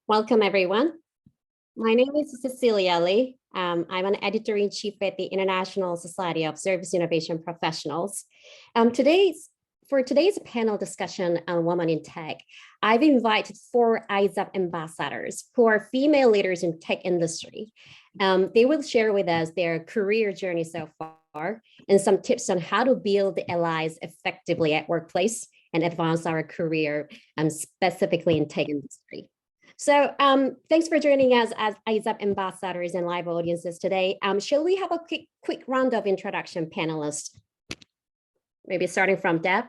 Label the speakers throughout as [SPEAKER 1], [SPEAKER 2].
[SPEAKER 1] Welcome, everyone. My name is Cecilia Lee. I'm an editor-in-chief at the International Society of Service Innovation Professionals. For today's panel discussion on women in tech, I've invited 4 ISSIP ambassadors who are female leaders in tech industry. They will share with us their career journey so far and some tips on how to build allies effectively at workplace and advance our career, specifically in tech industry. So thanks for joining us as ISSIP ambassadors and live audiences today. Shall we have a quick round of introduction, panelists? Maybe starting from Deb.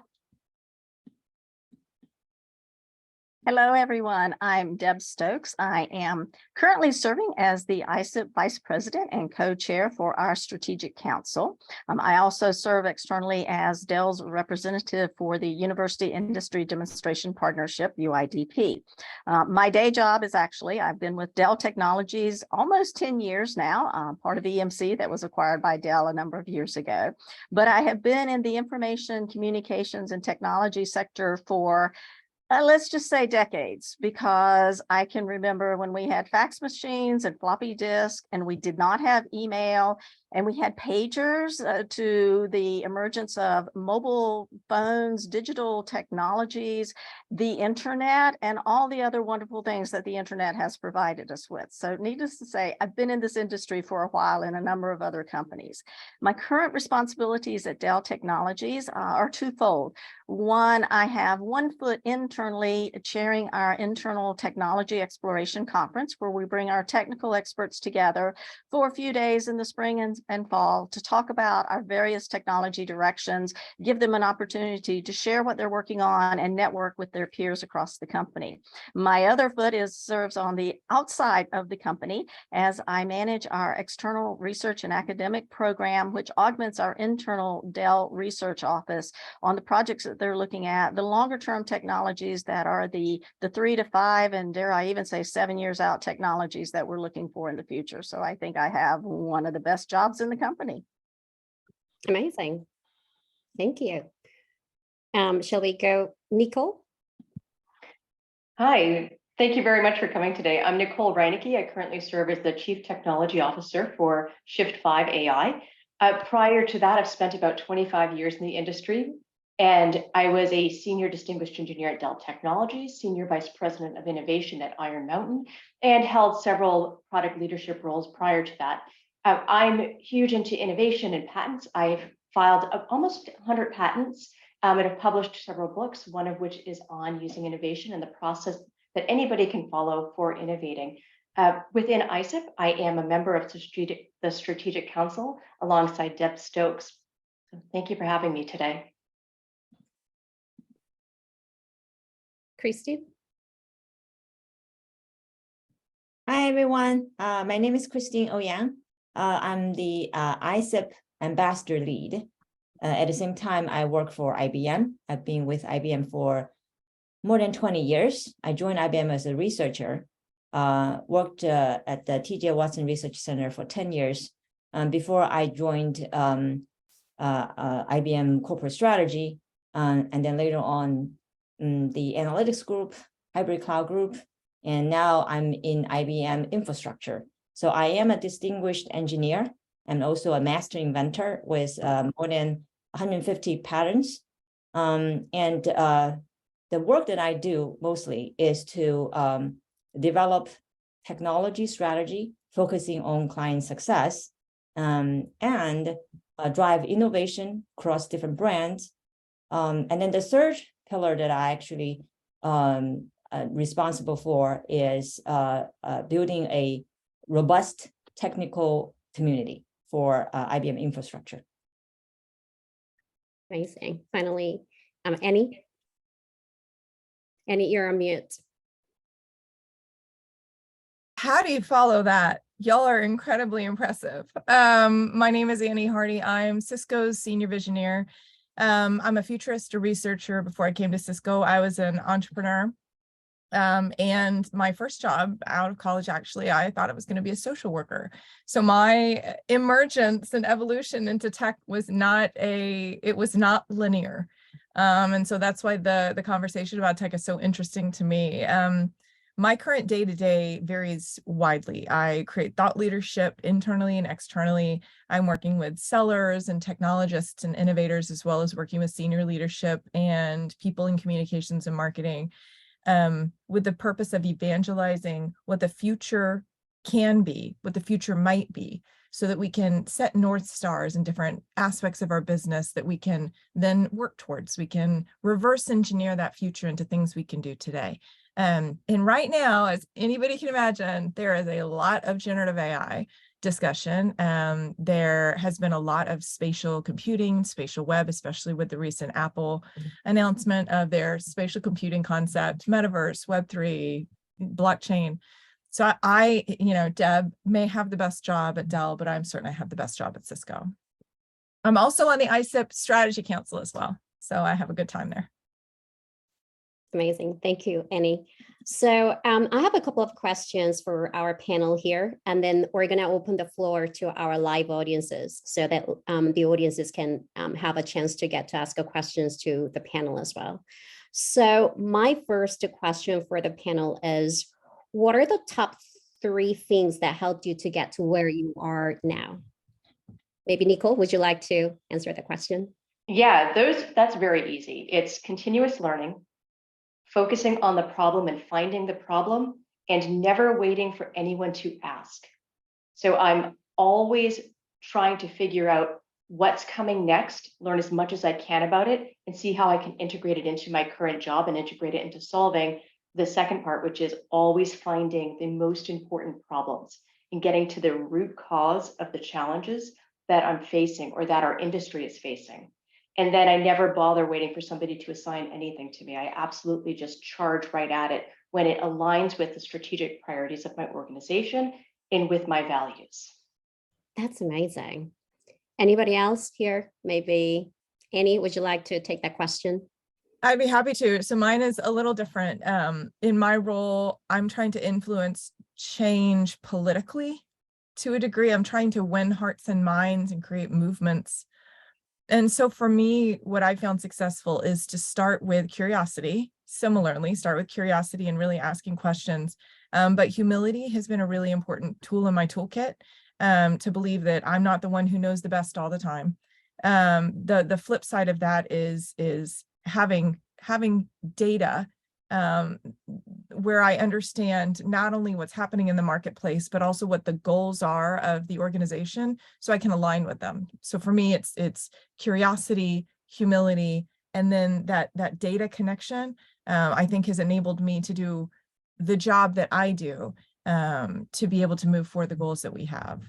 [SPEAKER 2] Hello, everyone. I'm Deb Stokes. I am currently serving as the ISSIP Vice President and Co-Chair for our Strategic Council. I also serve externally as Dell's representative for the University Industry Demonstration Partnership, UIDP. My day job is I've been with Dell Technologies almost 10 years now, part of EMC that was acquired by Dell a number of years ago. But I have been in the information, communications, and technology sector for let's just say decades, because I can remember when we had fax machines and floppy disk, and we did not have email, and we had pagers to the emergence of mobile phones, digital technologies, the internet, and all the other wonderful things that the internet has provided us with. So needless to say, I've been in this industry for a while in a number of other companies. My current responsibilities at Dell Technologies are twofold. One, I have one foot internally chairing our internal technology exploration conference, where we bring our technical experts together for a few days in the spring and fall to talk about our various technology directions, give them an opportunity to share what they're working on and network with their peers across the company. My other foot serves on the outside of the company as I manage our external research and academic program, which augments our internal Dell research office on the projects that they're looking at, the longer term technologies that are the 3 to 5 and dare I even say 7 years out technologies that we're looking for in the future. So I think I have one of the best jobs in the company.
[SPEAKER 1] Amazing. Thank you. Shall we go, Nicole?
[SPEAKER 3] Hi, thank you very much for coming today. I'm Nicole Reineke. I currently serve as the Chief Technology Officer for Shift 5 AI. Prior to that, I've spent about 25 years in the industry, and I was a Senior Distinguished Engineer at Dell Technologies, Senior Vice President of Innovation at Iron Mountain, and held several product leadership roles prior to that. I'm huge into innovation and patents. I've filed almost 100 patents and have published several books, one of which is on using innovation and the process that anybody can follow for innovating. Within ISSIP, I am a member of the Strategic Council alongside Deb Stokes. So thank you for having me today.
[SPEAKER 1] Christine?
[SPEAKER 4] Hi, everyone. My name is Christine Ouyang. I'm the ISSIP Ambassador Lead. At the same time, I work for IBM. I've been with IBM for more than 20 years. I joined IBM as a researcher, worked at the TJ Watson Research Center for 10 years before I joined IBM Corporate Strategy, and then later on the Analytics Group, Hybrid Cloud Group, and now I'm in IBM Infrastructure. So I am a distinguished engineer and also a master inventor with more than 150 patents. The work that I do mostly is to develop technology strategy, focusing on client success, and drive innovation across different brands. And then the third pillar that I actually responsible for is building a robust technical community for IBM infrastructure.
[SPEAKER 1] Amazing. Finally, Annie? Annie, you're on mute.
[SPEAKER 5] How do you follow that? Y'all are incredibly impressive. My name is Annie Hardy. I'm Cisco's Senior Visioneer. I'm a futurist, a researcher. Before I came to Cisco, I was an entrepreneur. And my first job out of college, actually, I thought it was going to be a social worker. So my emergence and evolution into tech was not linear. And so that's why the conversation about tech is so interesting to me. My current day-to-day varies widely. I create thought leadership internally and externally. I'm working with sellers and technologists and innovators, as well as working with senior leadership and people in communications and marketing, with the purpose of evangelizing what the future can be, what the future might be, so that we can set North Stars in different aspects of our business that we can then work towards. We can reverse engineer that future into things we can do today. And right now, as anybody can imagine, there is a lot of generative AI discussion. There has been a lot of spatial computing, spatial web, especially with the recent Apple announcement of their spatial computing concept, metaverse, Web3, blockchain. So I, Deb may have the best job at Dell, but I'm certain I have the best job at Cisco. I'm also on the ISSIP Strategy Council as well. So I have a good time there.
[SPEAKER 1] Amazing. Thank you, Annie. So I have a couple of questions for our panel here, and then we're going to open the floor to our live audiences so that the audiences can have a chance to get to ask questions to the panel as well. So my first question for the panel is, what are the top 3 things that helped you to get to where you are now? Maybe Nicole, would you like to answer the question?
[SPEAKER 3] Yeah, that's very easy. It's continuous learning, focusing on the problem and finding the problem, and never waiting for anyone to ask. So I'm always trying to figure out what's coming next, learn as much as I can about it, and see how I can integrate it into my current job and integrate it into solving the second part, which is always finding the most important problems and getting to the root cause of the challenges that I'm facing or that our industry is facing. And then I never bother waiting for somebody to assign anything to me. I absolutely just charge right at it when it aligns with the strategic priorities of my organization and with my values.
[SPEAKER 1] That's amazing. Anybody else here? Maybe Annie, would you like to take that question?
[SPEAKER 5] I'd be happy to. So mine is a little different. In my role, I'm trying to influence change politically to a degree. I'm trying to win hearts and minds and create movements. And so for me, what I found successful is to start with curiosity. Similarly, start with curiosity and really asking questions. But humility has been a really important tool in my toolkit, to believe that I'm not the one who knows the best all the time. The flip side of that is having data where I understand not only what's happening in the marketplace, but also what the goals are of the organization, so I can align with them. So for me, it's curiosity, humility, and then that data connection, I think has enabled me to do the job that I do, to be able to move forward the goals that we have.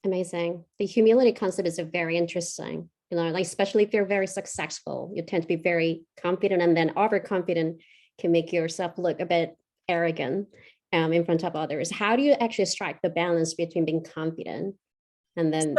[SPEAKER 1] Amazing. The humility concept is very interesting. Like especially if you're very successful, you tend to be very confident, and then overconfident can make yourself look a bit arrogant in front of others. How do you actually strike the balance between being confident and then,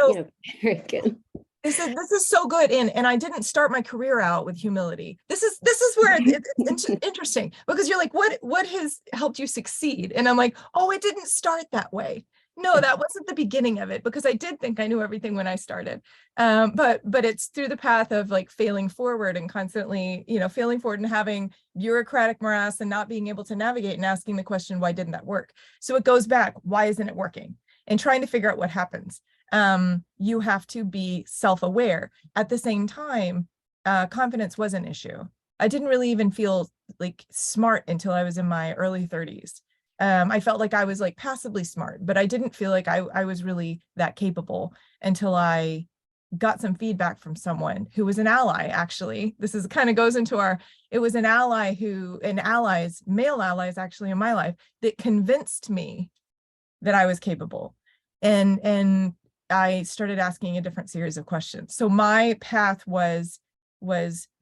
[SPEAKER 1] arrogant? This
[SPEAKER 5] is so good. And I didn't start my career out with humility. This is where it's interesting, because you're like, what has helped you succeed? And I'm like, oh, it didn't start that way. No, that wasn't the beginning of it, because I did think I knew everything when I started. But it's through the path of like failing forward and constantly, failing forward and having bureaucratic morass and not being able to navigate and asking the question, why didn't that work? So it goes back, why isn't it working? And trying to figure out what happens. You have to be self-aware. At the same time, confidence was an issue. I didn't really even feel like smart until I was in my early 30s. I felt like I was like passively smart, but I didn't feel like I was really that capable until I got some feedback from someone who was an ally. Actually, this is kind of goes into it was male allies actually in my life that convinced me that I was capable. And I started asking a different series of questions. So my path was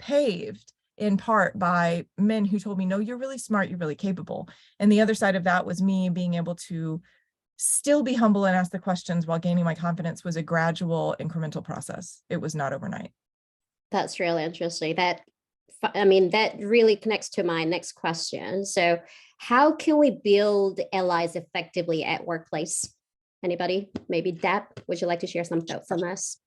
[SPEAKER 5] paved in part by men who told me, no, you're really smart, you're really capable. And the other side of that was me being able to still be humble and ask the questions while gaining my confidence. Was a gradual, incremental process. It was not overnight.
[SPEAKER 1] That's really interesting. That really connects to my next question. So how can we build allies effectively at workplace? Anybody? Maybe Deb, would you like to share some thoughts on this?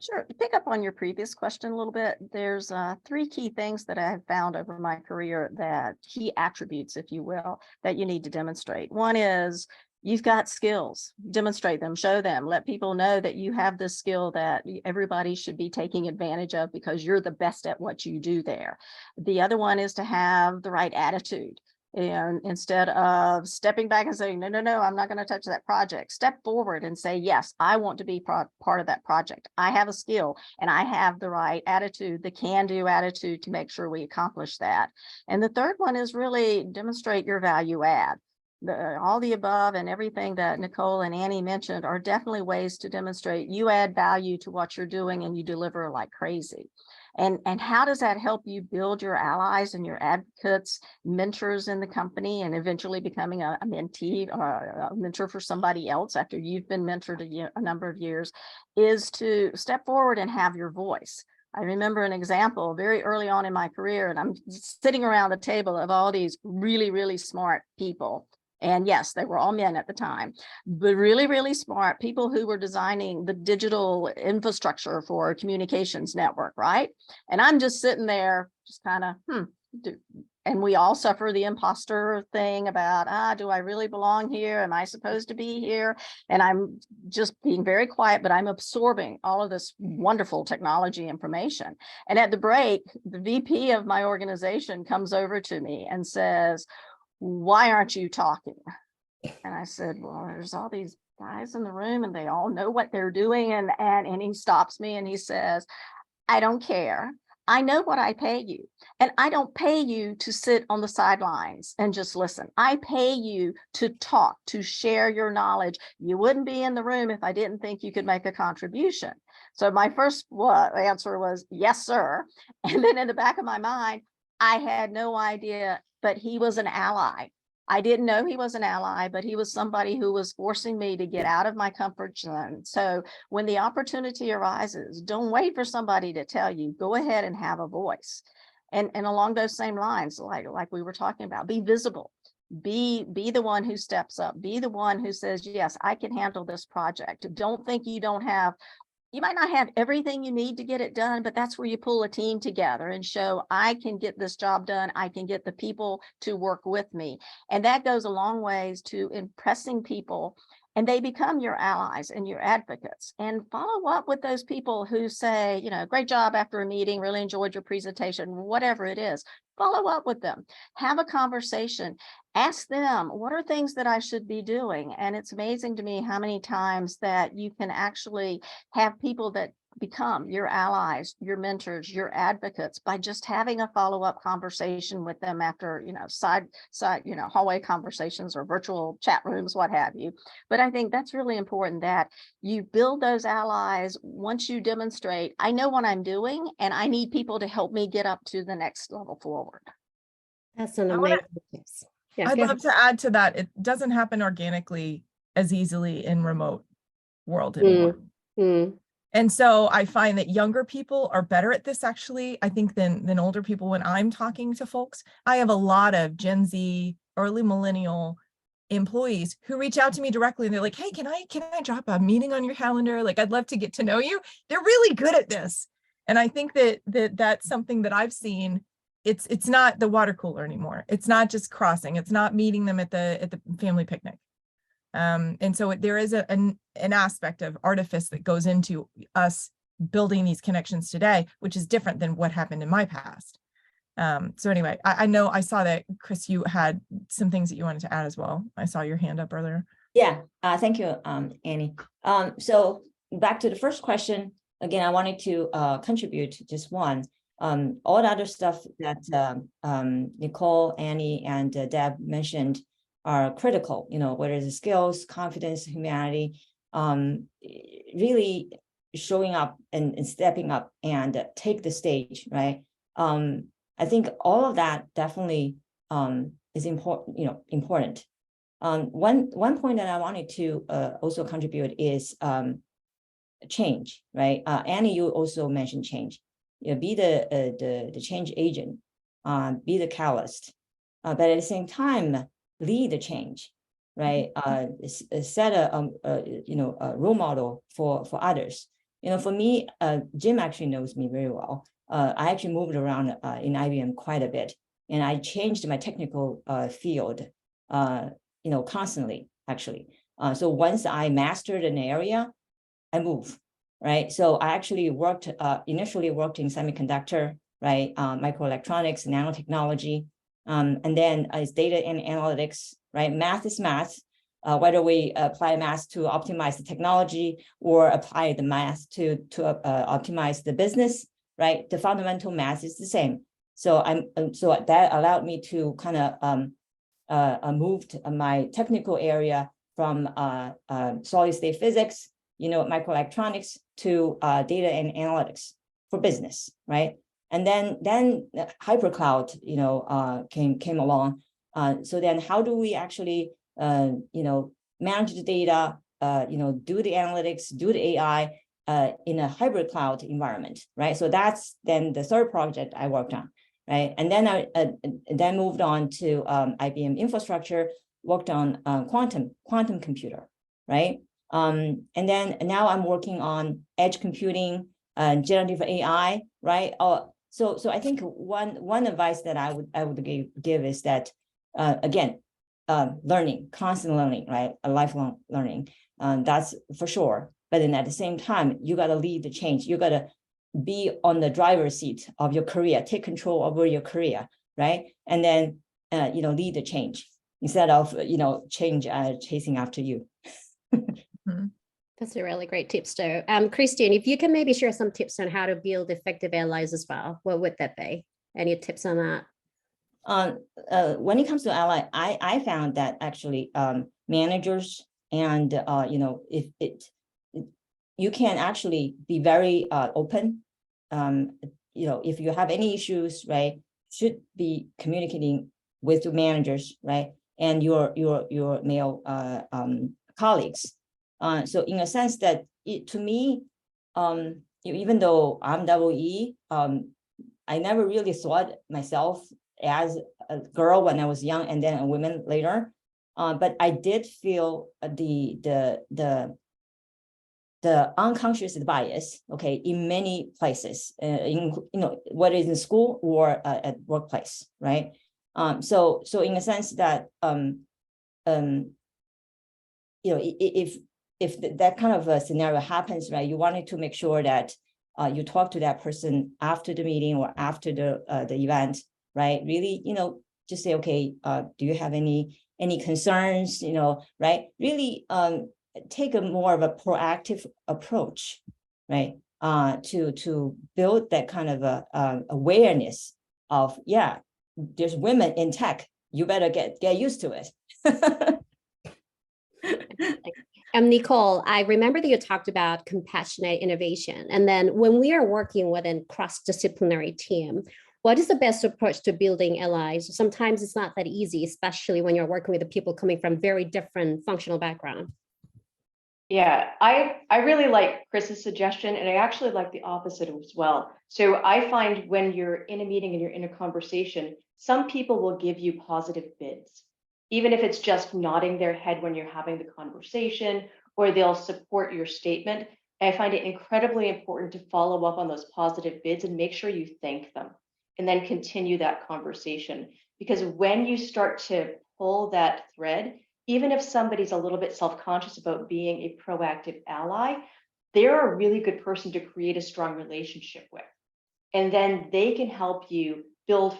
[SPEAKER 2] Sure. To pick up on your previous question a little bit, there's 3 key things that I have found over my career, that key attributes, if you will, that you need to demonstrate. One is you've got skills, demonstrate them, show them, let people know that you have this skill that everybody should be taking advantage of because you're the best at what you do there. The other one is to have the right attitude. And instead of stepping back and saying, no, no, no, I'm not going to touch that project, step forward and say, yes, I want to be part of that project. I have a skill and I have the right attitude, the can-do attitude to make sure we accomplish that. And the third one is really demonstrate your value add. All the above and everything that Nicole and Annie mentioned are definitely ways to demonstrate you add value to what you're doing and you deliver like crazy. And how does that help you build your allies and your advocates, mentors in the company, and eventually becoming a mentee or a mentor for somebody else after you've been mentored a number of years, is to step forward and have your voice. I remember an example very early on in my career, and I'm sitting around the table of all these really, really smart people. And yes, they were all men at the time, but really, really smart people who were designing the digital infrastructure for a communications network, right? And I'm just sitting there, just kind of, and we all suffer the imposter thing about, do I really belong here? Am I supposed to be here? And I'm just being very quiet, but I'm absorbing all of this wonderful technology information. And at the break, the VP of my organization comes over to me and says, why aren't you talking? And I said, well, there's all these guys in the room and they all know what they're doing. And he stops me and he says, I don't care. I know what I pay you. And I don't pay you to sit on the sidelines and just listen. I pay you to talk, to share your knowledge. You wouldn't be in the room if I didn't think you could make a contribution. So my first answer was, yes, sir. And then in the back of my mind, I had no idea, but he was an ally. I didn't know he was an ally, but he was somebody who was forcing me to get out of my comfort zone. So when the opportunity arises, don't wait for somebody to tell you, go ahead and have a voice. And along those same lines, like we were talking about, be visible, be the one who steps up, be the one who says, yes, I can handle this project. Don't think you don't have. You might not have everything you need to get it done, but that's where you pull a team together and show I can get this job done. I can get the people to work with me. And that goes a long ways to impressing people, and they become your allies and your advocates. And follow up with those people who say, great job after a meeting, really enjoyed your presentation, whatever it is. Follow up with them, have a conversation, ask them, what are things that I should be doing? And it's amazing to me how many times that you can actually have people that become your allies, your mentors, your advocates by just having a follow-up conversation with them after, side, hallway conversations or virtual chat rooms, what have you. But I think that's really important that you build those allies once you demonstrate, I know what I'm doing and I need people to help me get up to the next level forward.
[SPEAKER 1] That's an amazing tips. Yeah,
[SPEAKER 5] I'd love to add to that. It doesn't happen organically as easily in remote world anymore. And so I find that younger people are better at this, actually, I think, than older people. When I'm talking to folks, I have a lot of Gen Z, early millennial employees who reach out to me directly and they're like, hey, can I drop a meeting on your calendar? Like, I'd love to get to know you. They're really good at this. And I think that's something that I've seen. It's not the water cooler anymore. It's not just crossing. It's not meeting them at the family picnic. And so there is an aspect of artifice that goes into us building these connections today, which is different than what happened in my past. So anyway, I know I saw that, Chris, you had some things that you wanted to add as well. I saw your hand up earlier.
[SPEAKER 4] Yeah, thank you, Annie. So back to the first question, again, I wanted to contribute just one. All the other stuff that Nicole, Annie, and Deb mentioned are critical, whether it's skills, confidence, humanity, really showing up and stepping up and take the stage, right? I think all of that definitely is important, important. One point that I wanted to also contribute is change, right? Annie, you also mentioned change. Be the change agent, be the catalyst, but at the same time, lead the change, right? Set a role model for others. For me, Jim actually knows me very well. I actually moved around in IBM quite a bit, and I changed my technical field, constantly, actually. So once I mastered an area, I move, right? So I actually initially worked in semiconductor, right? Microelectronics, nanotechnology, and then it's data and analytics, right? Math is math. Whether we apply math to optimize the technology or apply the math to optimize the business, right? The fundamental math is the same. So so that allowed me to kind of moved my technical area from solid state physics, microelectronics, to data and analytics for business, right? And then hypercloud, came along. So then how do we actually manage the data, do the analytics, do the AI in a hybrid cloud environment, right? So that's then the third project I worked on, right? And then I then moved on to IBM infrastructure, worked on quantum computer, right? And then now I'm working on edge computing, generative AI, right? So I think one advice that I would give is that again, learning, constant learning, right? A lifelong learning, that's for sure. But then at the same time, you got to lead the change. You got to be on the driver's seat of your career, take control over your career, right? And then lead the change instead of change chasing after you.
[SPEAKER 1] That's a really great tip, Sto. Christian, if you can maybe share some tips on how to build effective allies as well, what would that be? Any tips on that?
[SPEAKER 4] When it comes to ally, I found that actually managers and you can actually be very open. If you have any issues, right, should be communicating with the managers, right, and your male colleagues. So in a sense that to me, even though I'm EE, I never really thought myself as a girl when I was young and then a woman later. But I did feel the unconscious bias, okay, in many places, whether it's in school or at workplace, right? So in a sense that if that kind of a scenario happens, right, you wanted to make sure that you talk to that person after the meeting or after the event, right? Really, just say, okay, do you have any concerns, right? Really take a more of a proactive approach, right? To build that kind of a awareness of, yeah, there's women in tech, you better get used to it.
[SPEAKER 1] Nicole, I remember that you talked about compassionate innovation. And then when we are working with a cross-disciplinary team, what is the best approach to building allies? Sometimes it's not that easy, especially when you're working with the people coming from very different functional backgrounds.
[SPEAKER 3] Yeah, I really like Chris's suggestion, and I actually like the opposite as well. So I find when you're in a meeting and you're in a conversation, some people will give you positive bids, even if it's just nodding their head when you're having the conversation, or they'll support your statement. And I find it incredibly important to follow up on those positive bids and make sure you thank them and then continue that conversation. Because when you start to pull that thread, even if somebody's a little bit self-conscious about being a proactive ally, they're a really good person to create a strong relationship with. And then they can help you build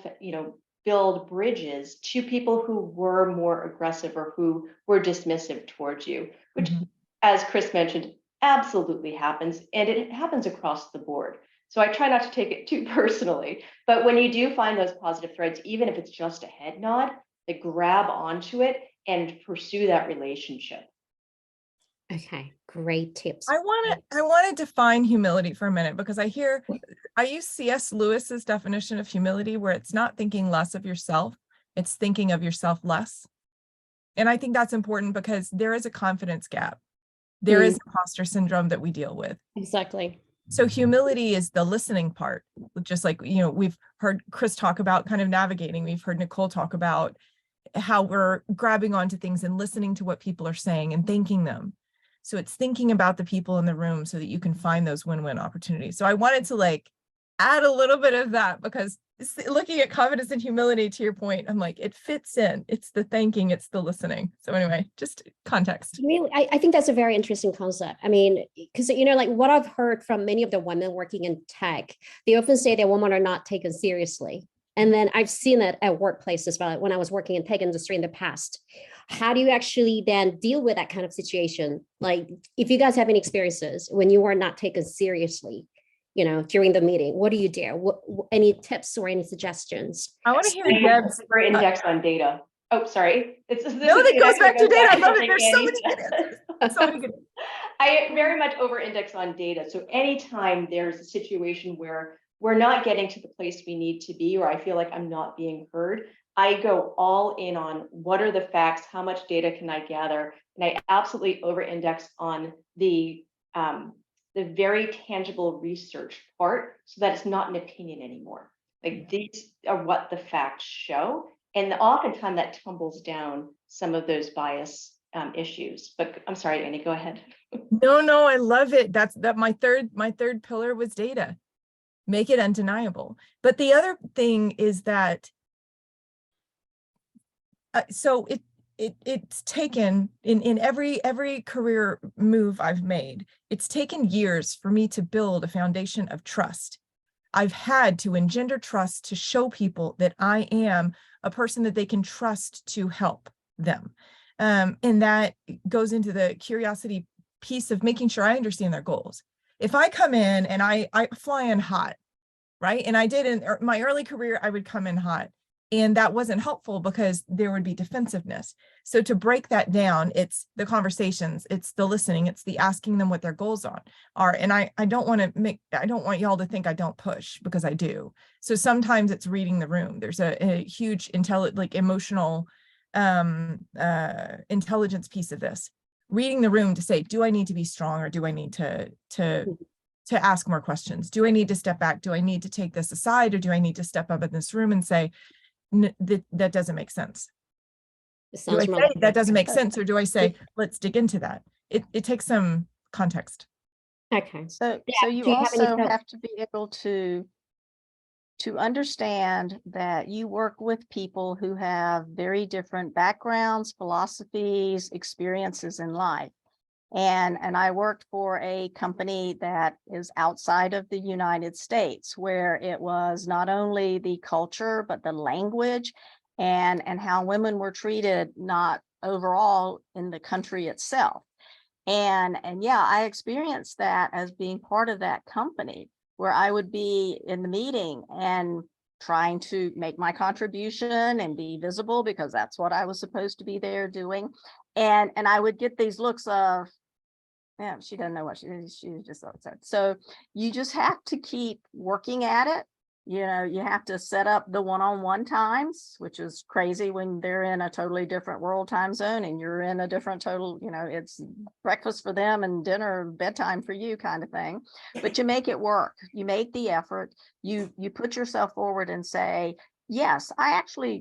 [SPEAKER 3] bridges to people who were more aggressive or who were dismissive towards you, which, as Chris mentioned, absolutely happens. And it happens across the board. So I try not to take it too personally. But when you do find those positive threads, even if it's just a head nod, they grab onto it and pursue that relationship.
[SPEAKER 1] Okay, great tips.
[SPEAKER 5] I want to define humility for a minute, because I use C.S. Lewis's definition of humility, where it's not thinking less of yourself, it's thinking of yourself less. And I think that's important because there is a confidence gap. There is imposter syndrome that we deal with.
[SPEAKER 1] Exactly.
[SPEAKER 5] So humility is the listening part, just like, we've heard Chris talk about kind of navigating. We've heard Nicole talk about how we're grabbing onto things and listening to what people are saying and thanking them. So it's thinking about the people in the room so that you can find those win-win opportunities. So I wanted to like add a little bit of that, because looking at confidence and humility, to your point, I'm like, it fits in. It's the thanking, it's the listening. So anyway, just context.
[SPEAKER 1] Really, I think that's a very interesting concept. I mean, because, you know, like what I've heard from many of the women working in tech, they often say that women are not taken seriously. And then I've seen it at workplaces as well when I was working in tech industry in the past. How do you actually then deal with that kind of situation? Like, if you guys have any experiences when you are not taken seriously, you know, during the meeting, what do you do? Any tips or any suggestions?
[SPEAKER 5] I want to hear
[SPEAKER 3] I
[SPEAKER 5] Deb's.
[SPEAKER 3] over index on data. Oh, sorry.
[SPEAKER 5] No, that goes back to data. I love it. There's so many good answers. So many good.
[SPEAKER 3] I very much over index on data. So anytime there's a situation where we're not getting to the place we need to be, or I feel like I'm not being heard, I go all in on what are the facts, how much data can I gather? And I absolutely over index on the very tangible research part, so that it's not an opinion anymore. Like, these are what the facts show. And oftentimes that tumbles down some of those bias issues. But I'm sorry, Annie, go ahead.
[SPEAKER 5] No, I love it. That's my third pillar was data. Make it undeniable. But the other thing is that so it's taken in every career move I've made, it's taken years for me to build a foundation of trust. I've had to engender trust to show people that I am a person that they can trust to help them. And that goes into the curiosity piece of making sure I understand their goals. If I come in and I fly in hot, right? And I did in my early career, I would come in hot. And that wasn't helpful because there would be defensiveness. So to break that down, it's the conversations, it's the listening, it's the asking them what their goals are. And I don't want y'all to think I don't push, because I do. So sometimes it's reading the room. There's a huge emotional intelligence piece of this. Reading the room to say, do I need to be strong, or do I need to ask more questions? Do I need to step back? Do I need to take this aside, or do I need to step up in this room and say, that doesn't make sense? Do I say that doesn't make sense, or do I say, let's dig into that? It takes some context.
[SPEAKER 1] Okay.
[SPEAKER 2] So you
[SPEAKER 1] do you have any
[SPEAKER 2] also
[SPEAKER 1] thoughts?
[SPEAKER 2] have to be able to understand that you work with people who have very different backgrounds, philosophies, experiences in life. And I worked for a company that is outside of the United States, where it was not only the culture, but the language and how women were treated, not overall in the country itself. And yeah, I experienced that as being part of that company, where I would be in the meeting and trying to make my contribution and be visible, because that's what I was supposed to be there doing. And I would get these looks of, yeah, she doesn't know what she's just upset. So you just have to keep working at it. You know, you have to set up the one-on-one times, which is crazy when they're in a totally different world time zone and you're in a different total, you know, it's breakfast for them and dinner, bedtime for you kind of thing. But you make it work. You make the effort. You put yourself forward and say, yes,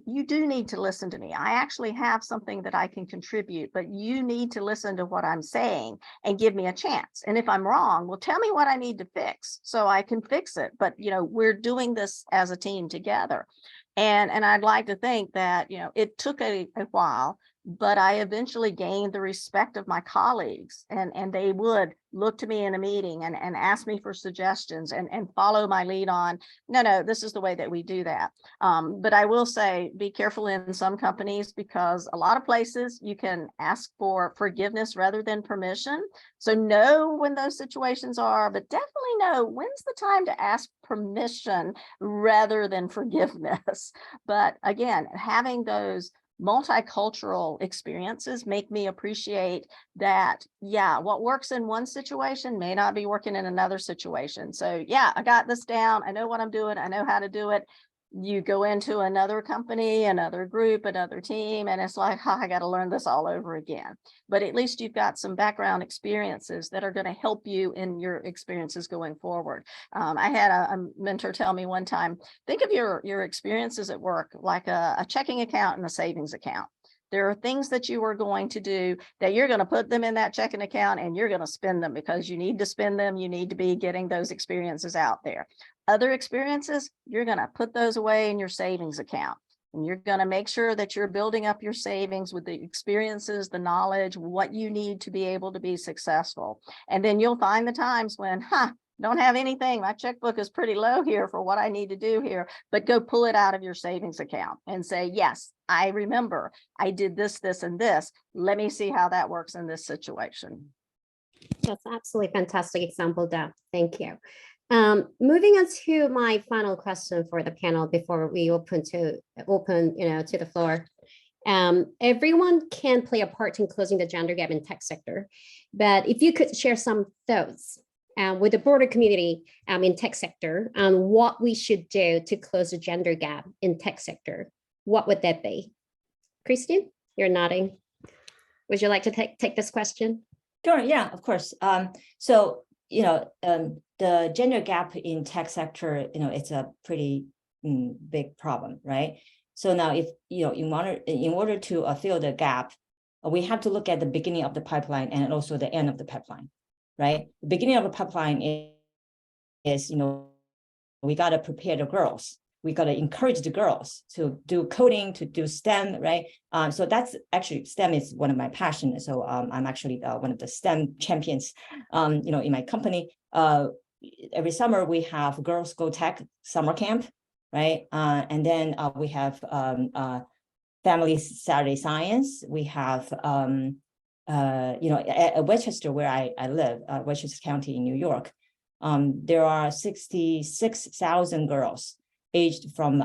[SPEAKER 2] you do need to listen to me. I actually have something that I can contribute, but you need to listen to what I'm saying and give me a chance. And if I'm wrong, well, tell me what I need to fix so I can fix it. But, you know, we're doing this as a team together. And I'd like to think that, you know, it took a while, but I eventually gained the respect of my colleagues, and they would look to me in a meeting and ask me for suggestions and follow my lead on, no, this is the way that we do that. But I will say, be careful in some companies, because a lot of places you can ask for forgiveness rather than permission. So know when those situations are, but definitely know when's the time to ask permission rather than forgiveness. But again, having those multicultural experiences make me appreciate that, yeah, what works in one situation may not be working in another situation. So yeah, I got this down. I know what I'm doing. I know how to do it. You go into another company, another group, another team, and it's like, I got to learn this all over again. But at least you've got some background experiences that are going to help you in your experiences going forward. I had a mentor tell me one time, think of your experiences at work like a checking account and a savings account. There are things that you are going to do that you're going to put them in that checking account and you're going to spend them because you need to spend them. You need to be getting those experiences out there. Other experiences, you're going to put those away in your savings account. And you're going to make sure that you're building up your savings with the experiences, the knowledge, what you need to be able to be successful. And then you'll find the times when, don't have anything. My checkbook is pretty low here for what I need to do here, but go pull it out of your savings account and say, yes, I remember I did this, this, and this. Let me see how that works in this situation.
[SPEAKER 1] That's absolutely fantastic example, Deb. Thank you. Moving on to my final question for the panel before we open to the floor. Everyone can play a part in closing the gender gap in tech sector, but if you could share some thoughts with the broader community in tech sector on what we should do to close the gender gap in tech sector, what would that be? Christine, you're nodding. Would you like to take this question?
[SPEAKER 4] Sure, yeah, of course. So, the gender gap in tech sector, it's a pretty big problem, right? So now if, in order to fill the gap, we have to look at the beginning of the pipeline and also the end of the pipeline, right? The beginning of the pipeline is we got to prepare the girls. We got to encourage the girls to do coding, to do STEM, right? So that's actually, STEM is one of my passions. So I'm actually one of the STEM champions, in my company. Every summer we have Girls Go Tech summer camp, right? And then we have Family Saturday Science. We have, at Westchester, where I live, Westchester County in New York, there are 66,000 girls aged from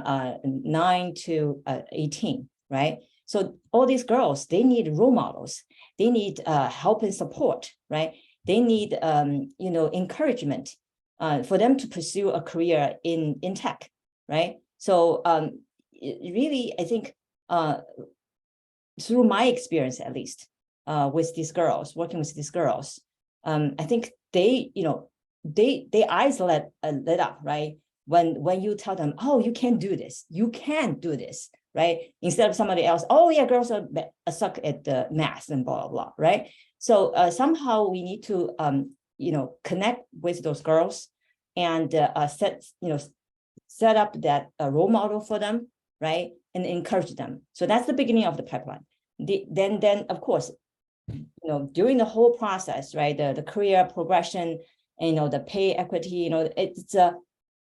[SPEAKER 4] 9 to 18, right? So all these girls, they need role models. They need help and support, right? They need, encouragement for them to pursue a career in tech, right? So really, I think through my experience, at least, with these girls, working with these girls, I think they eyes lit up, right? When you tell them, oh, you can't do this, right? Instead of somebody else, oh yeah, girls are suck at the math and blah, blah, blah, right? So somehow we need to, connect with those girls and set up that role model for them, right? And encourage them. So that's the beginning of the pipeline. Then of course, during the whole process, right? The career progression, and, the pay equity,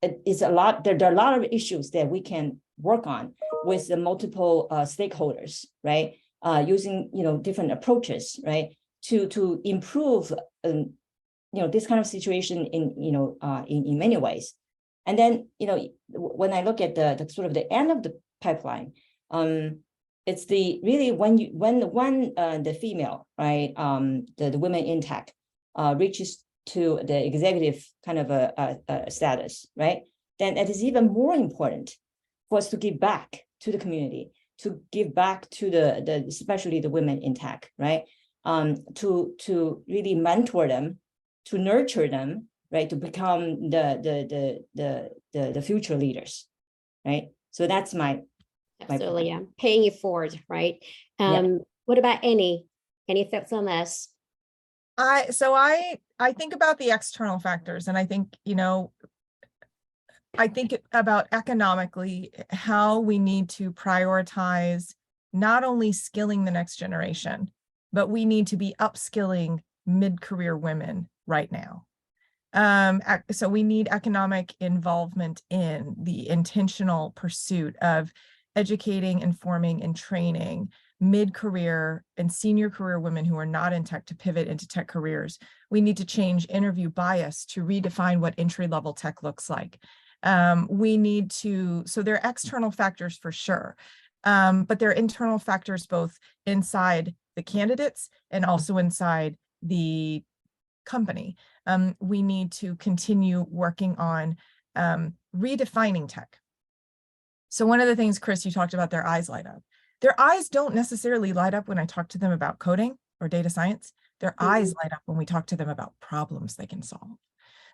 [SPEAKER 4] it's a lot. There are a lot of issues that we can work on with the multiple stakeholders, right? Using different approaches, right? To improve this kind of situation in many ways. And then when I look at the sort of the end of the pipeline, it's when the female, right, the women in tech reaches to the executive kind of a status, right? Then it is even more important for us to give back to the community, to give back to the especially the women in tech, right? To really mentor them, to nurture them, right? To become the future leaders, right? So that's my
[SPEAKER 1] Absolutely, yeah. Paying it forward, right?
[SPEAKER 4] Yeah.
[SPEAKER 1] What about any thoughts on this?
[SPEAKER 5] I think about the external factors, and I think, I think about economically how we need to prioritize not only skilling the next generation, but we need to be upskilling mid-career women right now. So we need economic involvement in the intentional pursuit of educating, informing, and training mid-career and senior career women who are not in tech to pivot into tech careers. We need to change interview bias to redefine what entry-level tech looks like. We need to, so there are external factors for sure, but there are internal factors both inside the candidates and also inside the company. We need to continue working on redefining tech. So one of the things, Chris, you talked about, their eyes light up. Their eyes don't necessarily light up when I talk to them about coding or data science. Their eyes light up when we talk to them about problems they can solve.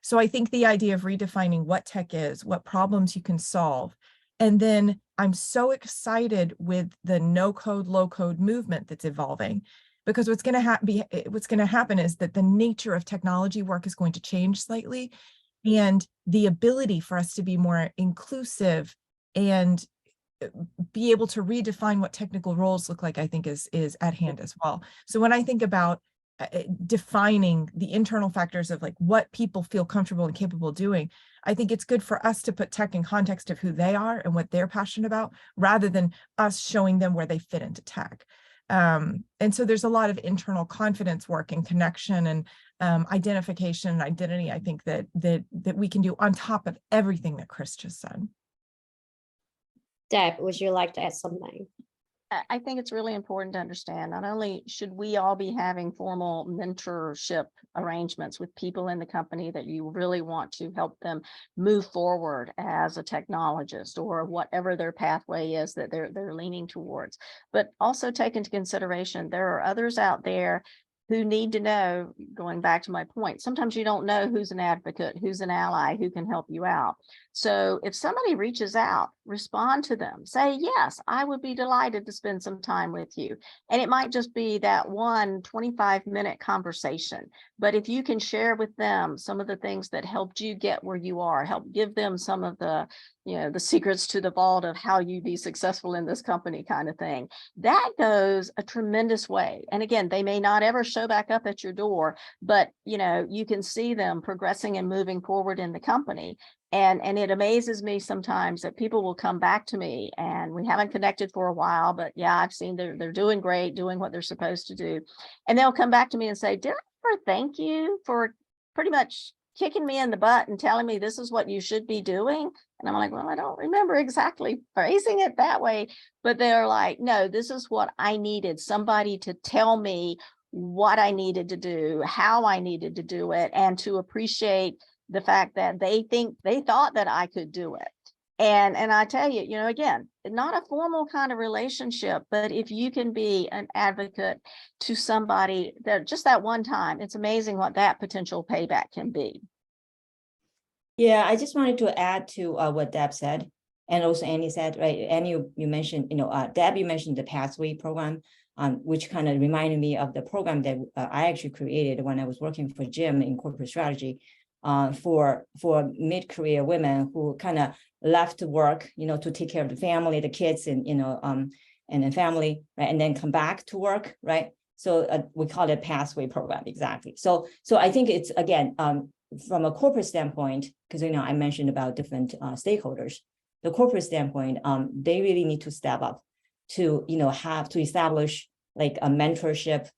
[SPEAKER 5] So I think the idea of redefining what tech is, what problems you can solve, And then I'm so excited with the no code, low code movement that's evolving, because what's going to happen is that the nature of technology work is going to change slightly, and the ability for us to be more inclusive and be able to redefine what technical roles look like, I think is at hand as well. So when I think about defining the internal factors of like what people feel comfortable and capable of doing, I think it's good for us to put tech in context of who they are and what they're passionate about, rather than us showing them where they fit into tech. And so there's a lot of internal confidence work and connection and identification and identity, I think that we can do on top of everything that Chris just said.
[SPEAKER 1] Deb, would you like to add something?
[SPEAKER 2] I think it's really important to understand, not only should we all be having formal mentorship arrangements with people in the company that you really want to help them move forward as a technologist or whatever their pathway is that they're leaning towards, but also take into consideration there are others out there who need to know, going back to my point, sometimes you don't know who's an advocate, who's an ally, who can help you out. So if somebody reaches out, respond to them, say, yes, I would be delighted to spend some time with you. And it might just be that 25-minute conversation. But if you can share with them some of the things that helped you get where you are, help give them some of the, the secrets to the vault of how you be successful in this company kind of thing, that goes a tremendous way. And again, they may not ever show back up at your door, but you can see them progressing and moving forward in the company. And it amazes me sometimes that people will come back to me, and we haven't connected for a while, but yeah, I've seen they're doing great, doing what they're supposed to do. And they'll come back to me and say, did I ever thank you for pretty much kicking me in the butt and telling me this is what you should be doing? And I'm like, well, I don't remember exactly phrasing it that way, but they're like, no, this is what I needed, somebody to tell me what I needed to do, how I needed to do it, and to appreciate the fact that they thought that I could do it. And I tell you, again, not a formal kind of relationship, but if you can be an advocate to somebody that just that one time, it's amazing what that potential payback can be.
[SPEAKER 4] Yeah, I just wanted to add to what Deb said, and also Annie said, right? Annie, you mentioned, Deb, you mentioned the Pathway program, which kind of reminded me of the program that I actually created when I was working for Jim in corporate strategy. For mid-career women who kind of left work, to take care of the family, the kids, and and then family, right, and then come back to work, right? So we call it Pathway program, exactly. So I think it's, again, from a corporate standpoint, because I mentioned about different stakeholders. The corporate standpoint, they really need to step up to have to establish like a mentorship,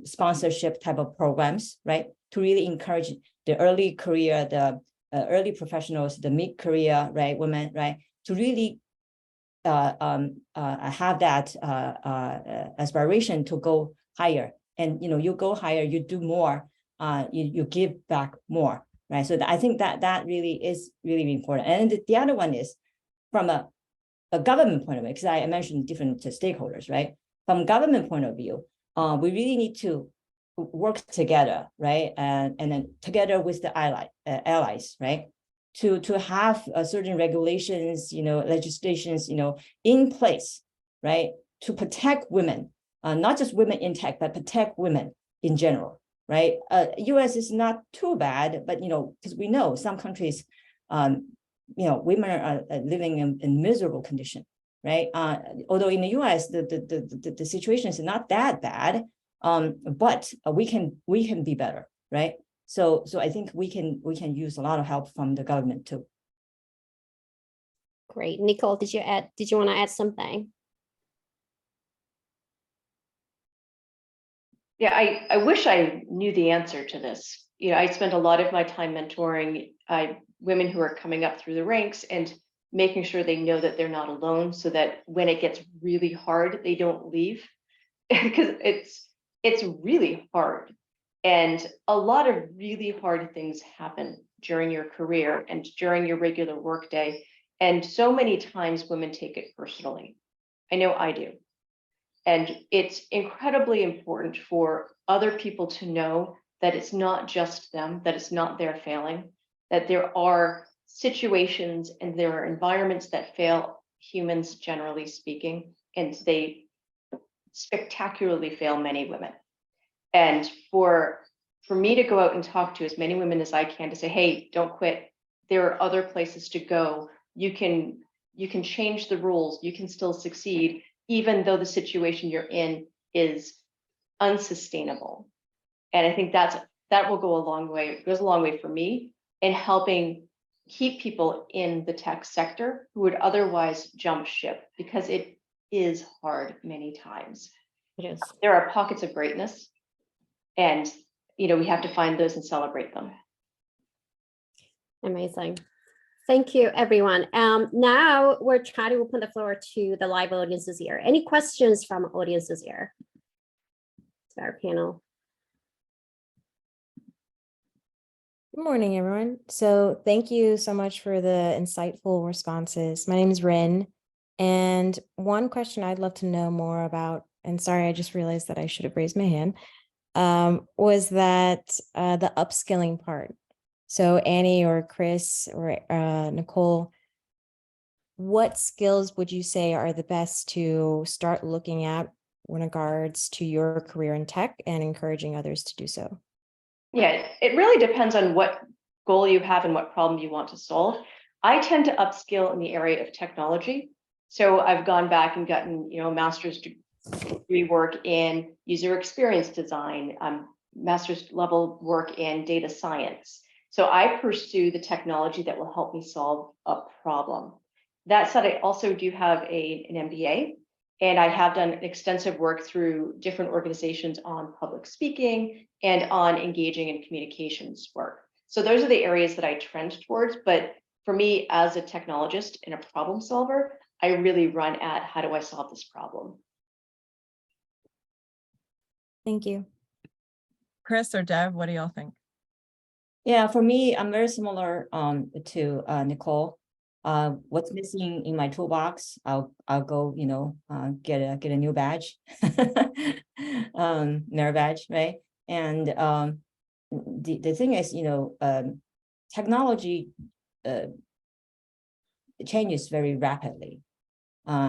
[SPEAKER 4] sponsorship type of programs, right, to really encourage the early career, the early professionals, the mid-career, right, women, right, to really have that aspiration to go higher. And you go higher, you do more, you give back more, right? So I think that really is really important. And the other one is from a government point of view, because I mentioned different stakeholders, right? From government point of view, we really need to work together, right, and then together with the allies, right, to have certain regulations, legislations, in place, right, to protect women, not just women in tech, but protect women in general, right? U.S. is not too bad, but because we know some countries, women are living in miserable condition, right? Although in the U.S. the situation is not that bad. But we can be better, right? So I think we can use a lot of help from the government too.
[SPEAKER 1] Great. Nicole, did you want to add something?
[SPEAKER 3] Yeah, I wish I knew the answer to this. I spent a lot of my time mentoring women who are coming up through the ranks and making sure they know that they're not alone, so that when it gets really hard, they don't leave, because it's really hard. And a lot of really hard things happen during your career and during your regular workday. And so many times women take it personally. I know I do. And it's incredibly important for other people to know that it's not just them, that it's not their failing, that there are situations and there are environments that fail humans, generally speaking, and they spectacularly fail many women. And for me to go out and talk to as many women as I can to say, hey, don't quit. There are other places to go. You can change the rules. You can still succeed, even though the situation you're in is unsustainable. And I think that will go a long way. It goes a long way for me in helping keep people in the tech sector who would otherwise jump ship, because it is hard many times.
[SPEAKER 1] It is.
[SPEAKER 3] There are pockets of greatness, and we have to find those and celebrate them.
[SPEAKER 1] Amazing. Thank you, everyone. Now we're trying to open the floor to the live audiences here. Any questions from audiences here to our panel?
[SPEAKER 6] Good morning, everyone. So thank you so much for the insightful responses. My name is Rin, and one question I'd love to know more about, and sorry, I just realized that I should have raised my hand, was that the upskilling part. So Annie or Chris or Nicole, what skills would you say are the best to start looking at in regards to your career in tech and encouraging others to do so?
[SPEAKER 3] Yeah, it really depends on what goal you have and what problem you want to solve. I tend to upskill in the area of technology. So I've gone back and gotten, a master's degree work in user experience design, master's level work in data science. So I pursue the technology that will help me solve a problem. That said, I also do have an MBA. And I have done extensive work through different organizations on public speaking and on engaging in communications work. So those are the areas that I trend towards. But for me, as a technologist and a problem solver, I really run at how do I solve this problem?
[SPEAKER 6] Thank you.
[SPEAKER 5] Chris or Deb, what do y'all think?
[SPEAKER 4] Yeah, for me, I'm very similar to Nicole. What's missing in my toolbox, I'll go, get a new badge, merit badge, right? And the thing is, technology changes very rapidly.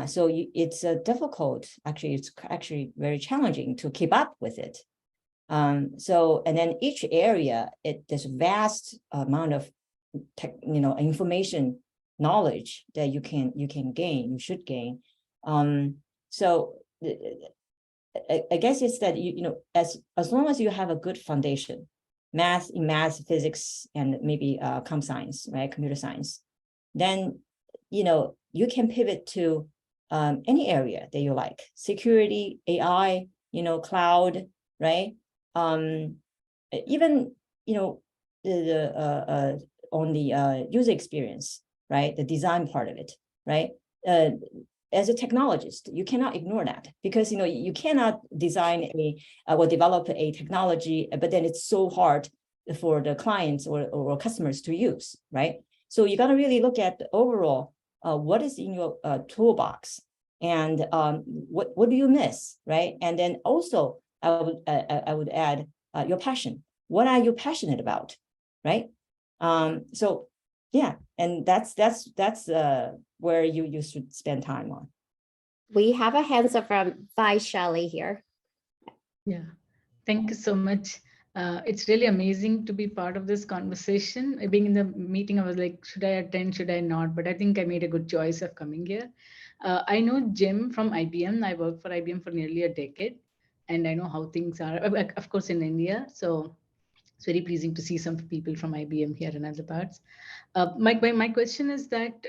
[SPEAKER 4] So it's difficult, actually, it's actually very challenging to keep up with it. So, and then each area, there's a vast amount of information, knowledge that you can should gain. So I guess it's that as long as you have a good foundation, math, physics, and maybe comp science, right, computer science, then you can pivot to any area that you like, security, AI, cloud, right? Even on the user experience, right? The design part of it, right? As a technologist, you cannot ignore that, because you cannot design or develop a technology, but then it's so hard for the clients or customers to use, right? So you got to really look at the overall what is in your toolbox, and what do you miss, right? And then also I would add your passion. What are you passionate about, right? So yeah, and that's where you should spend time on.
[SPEAKER 1] We have a hands up from Vaishali here.
[SPEAKER 7] Yeah, thank you so much. It's really amazing to be part of this conversation. Being in the meeting, I was like, should I attend, should I not? But I think I made a good choice of coming here. I know Jim from IBM. I worked for IBM for nearly a decade, and I know how things are, of course, in India. So it's very pleasing to see some people from IBM here in other parts. My question is that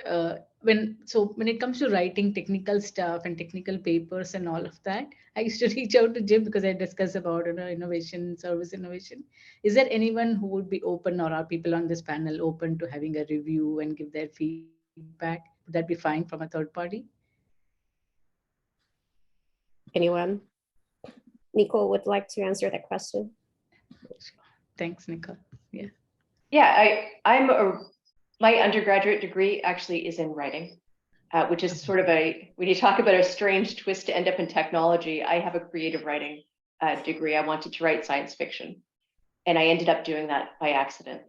[SPEAKER 7] when it comes to writing technical stuff and technical papers and all of that, I used to reach out to Jim because I discuss about innovation, service innovation. Is there anyone who would be open, or are people on this panel open to having a review and give their feedback? Would that be fine from a third party?
[SPEAKER 1] Anyone? Nicole would like to answer that question.
[SPEAKER 7] Thanks, Nicole. Yeah.
[SPEAKER 3] Yeah, my undergraduate degree actually is in writing, which is sort of when you talk about a strange twist to end up in technology, I have a creative writing degree. I wanted to write science fiction, and I ended up doing that by accident.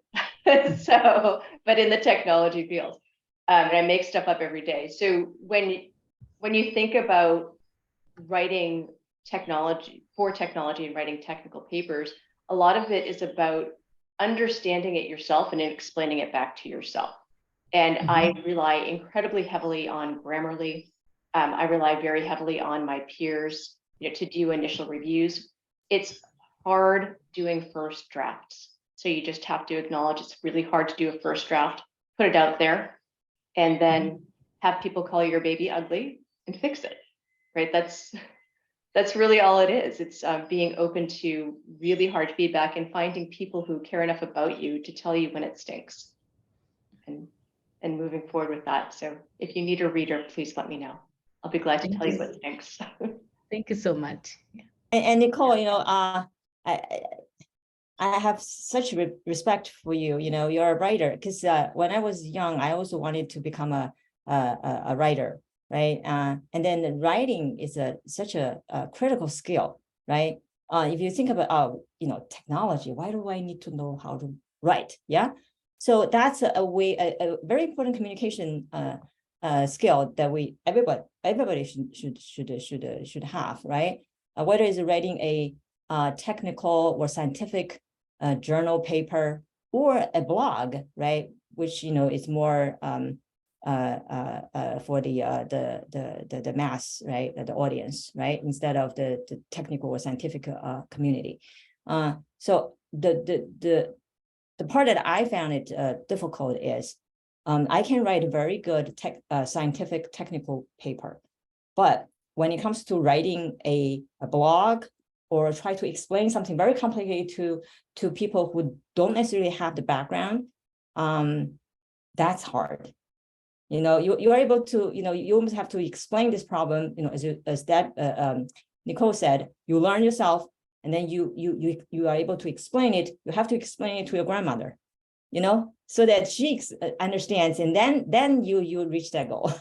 [SPEAKER 3] So, but in the technology field, and I make stuff up every day. So when you think about writing technology and writing technical papers, a lot of it is about understanding it yourself and explaining it back to yourself. And I rely incredibly heavily on Grammarly. I rely very heavily on my peers, to do initial reviews. It's hard doing first drafts. So you just have to acknowledge it's really hard to do a first draft, put it out there, and then have people call your baby ugly and fix it, right? That's really all it is. It's being open to really hard feedback and finding people who care enough about you to tell you when it stinks, and moving forward with that. So if you need a reader, please let me know. I'll be glad to tell you what stinks.
[SPEAKER 7] Thank you so much.
[SPEAKER 4] And Nicole, I have such respect for you. You're a writer, because when I was young, I also wanted to become a writer, right? And then the writing is such a critical skill, right? If you think about technology, why do I need to know how to write? Yeah. So that's a very important communication skill that everybody should have, right? Whether it's writing a technical or scientific journal paper or a blog, right? Which is more for the mass, right? The audience, right? Instead of the technical or scientific community. So the part that I found it difficult is I can write a very good scientific technical paper, but when it comes to writing a blog or try to explain something very complicated to people who don't necessarily have the background, that's hard. You are able to, you almost have to explain this problem, as Nicole said, you learn yourself, and then you are able to explain it. You have to explain it to your grandmother, so that she understands, and then you reach that goal.